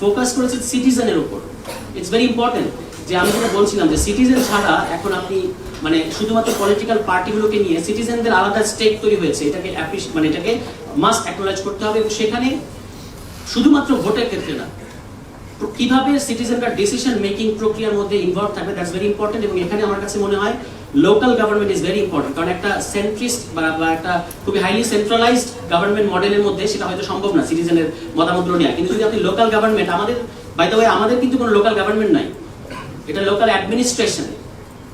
Focus করেছে সিটিজেনের উপর। It's very important যে আমি যেটা বলছিলাম যে সিটিজেন ছাড়া এখন আপনি মানে শুধুমাত্র পলিটিক্যাল পার্টিগুলোকে নিয়ে সিটিজেনদের আলাদা স্টেক তৈরি হয়েছে, এটাকে মানে এটাকে মাস্ট অ্যাকনোলেজ করতে হবে। এবং সেখানে শুধুমাত্র ভোটের ক্ষেত্রে না, কিভাবে সিটিজেনরা ডিসিশন মেকিং প্রক্রিয়ার মধ্যে ইনভলভ থাকবে, দ্যাটস ভেরি ইম্পর্টেন্ট। এবং এখানে আমার কাছে মনে হয় local government is very important, কারণ একটা সেন্ট্রিস্ট বা একটা খুবই হাইলি সেন্ট্রালাইজড গভর্নমেন্ট মডেলের মধ্যে সেটা হয়তো সম্ভব না সিটিজেনের মতামত নেওয়া। কিন্তু যদি আপনি লোকাল গভর্নমেন্ট, আমাদের বাই দ্য ওয়ে আমাদের কিন্তু কোনো লোকাল গভর্নমেন্ট নাই, এটা লোকাল অ্যাডমিনিস্ট্রেশন,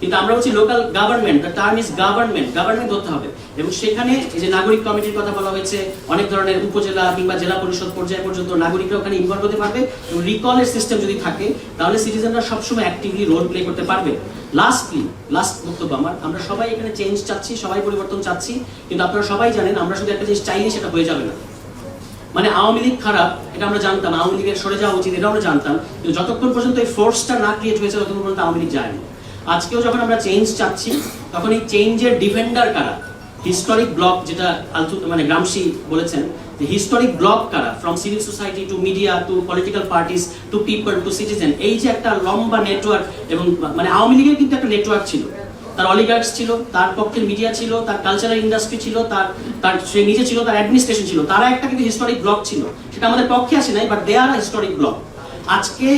কিন্তু আমরা বলছি local government, the term is government, government ধরতে হবে। এবং সেখানে এই যে নাগরিক কমিটির কথা বলা হয়েছে, অনেক ধরনের উপজেলা কিংবা জেলা পরিষদ পর্যায় পর্যন্ত নাগরিকরা ওখানে ইনভলভ হতে পারবে। এবং রিকলের সিস্টেম যদি থাকে তাহলে সিটিজেনরা সবসময় অ্যাক্টিভলি রোল প্লে করতে পারবে। লাস্ট বক্তব্য আমার, আমরা সবাই এখানে চেঞ্জ চাচ্ছি, সবাই পরিবর্তন চাচ্ছি, কিন্তু আপনারা সবাই জানেন আমরা শুধু একটা জিনিস চাইলে সেটা হয়ে যাবে না। মানে আওয়ামী লীগ খারাপ এটা আমরা জানতাম, আওয়ামী লীগের সরে যাওয়া উচিত এটা আমরা জানতাম, কিন্তু যতক্ষণ পর্যন্ত এই ফোর্সটা না ক্রিয়েট হয়েছে ততক্ষণ পর্যন্ত আওয়ামী লীগ যায়নি। আজকেও যখন আমরা চেঞ্জ চাচ্ছি তখন এই চেঞ্জের ডিফেন্ডার কারা, হিস্টোরিক ব্লক, যেটা মানে গ্রামসি বলেছেন যে হিস্টোরিক ব্লক কারা, from civil society to media to political parties to people to citizen, এই যে একটা লম্বা নেটওয়ার্ক। এবং মানে আওয়ামী লীগের কিন্তু একটা নেটওয়ার্ক ছিল, তার অলিগার্ডস ছিল, তার পক্ষের মিডিয়া ছিল, তার কালচারাল ইন্ডাস্ট্রি ছিল, তার সে নিজে ছিল, তার অ্যাডমিনিস্ট্রেশন ছিল, তারা একটা কিন্তু হিস্টোরিক ব্লক ছিল। সেটা আমাদের পক্ষে আসে নাই, but they are historic bloc আজকে।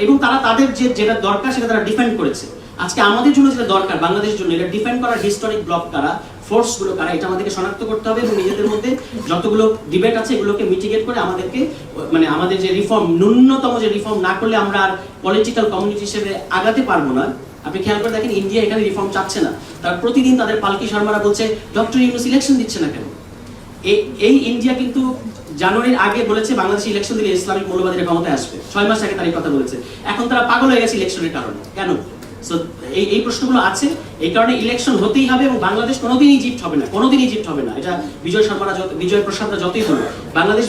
এবং তারা তাদের যেটা দরকার সেটা তারা ডিফেন্ড করেছে। আজকে আমাদের জন্য যেটা দরকার, বাংলাদেশের জন্য এটা ডিফেন্ড করার হিস্টোরিক ব্লক কারা, ফোর্সগুলো কারা, এটা আমাদেরকে শনাক্ত করতে হবে। এবং নিজেদের মধ্যে যতগুলো ডিবেট আছে এগুলোকে মিটিগেট করে আমাদেরকে মানে আমাদের যে রিফর্ম, ন্যূনতম যে রিফর্ম না করলে আমরা আর পলিটিক্যাল কমিউনিটি হিসেবে আগাতে পারবো না। আপনি খেয়াল করে দেখেন ইন্ডিয়া এখানে রিফর্ম চাচ্ছে না, তার প্রতিদিন তাদের পালকি শর্মারা বলছে ডক্টর ইউনূস ইলেকশন দিচ্ছে না কেন। এই ইন্ডিয়া কিন্তু জানুয়ারির আগে বলেছে বাংলাদেশে ইলেকশন দিলে ইসলামিক মৌলবাদীরা ক্ষমতায় আসবে, 6 মাস আগে তার এই কথা বলেছে। এখন তারা পাগল হয়ে গেছে ইলেকশনের কারণে, কেন? এই প্রশ্নগুলো আছে, এই কারণে ইলেকশন হতেই হবে। এবং বাংলাদেশ কোনোদিন ইজিপ্ট হবে না, কোনোদিন ইজিপ্ট হবে না। এটা বিজয় প্রসাদরা যতই বলুন, বাংলাদেশ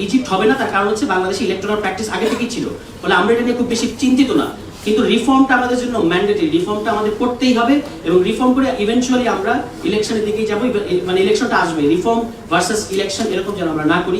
ইজিপ্ট হবে না। তার কারণ হচ্ছে বাংলাদেশে ইলেকট্রাল প্র্যাকটিস আগে থেকেই ছিল, ফলে আমরা এটা নিয়ে খুব বেশি চিন্তিত না। কিন্তু রিফর্মটা আমাদের জন্য ম্যান্ডেটরি, রিফর্মটা আমাদের করতেই হবে। এবং রিফর্ম করে ইভেনচুয়ালি আমরা ইলেকশনের দিকেই যাবো, মানে ইলেকশনটা আসবে। রিফর্ম ভার্সেস ইলেকশন এরকম যেন আমরা না করি।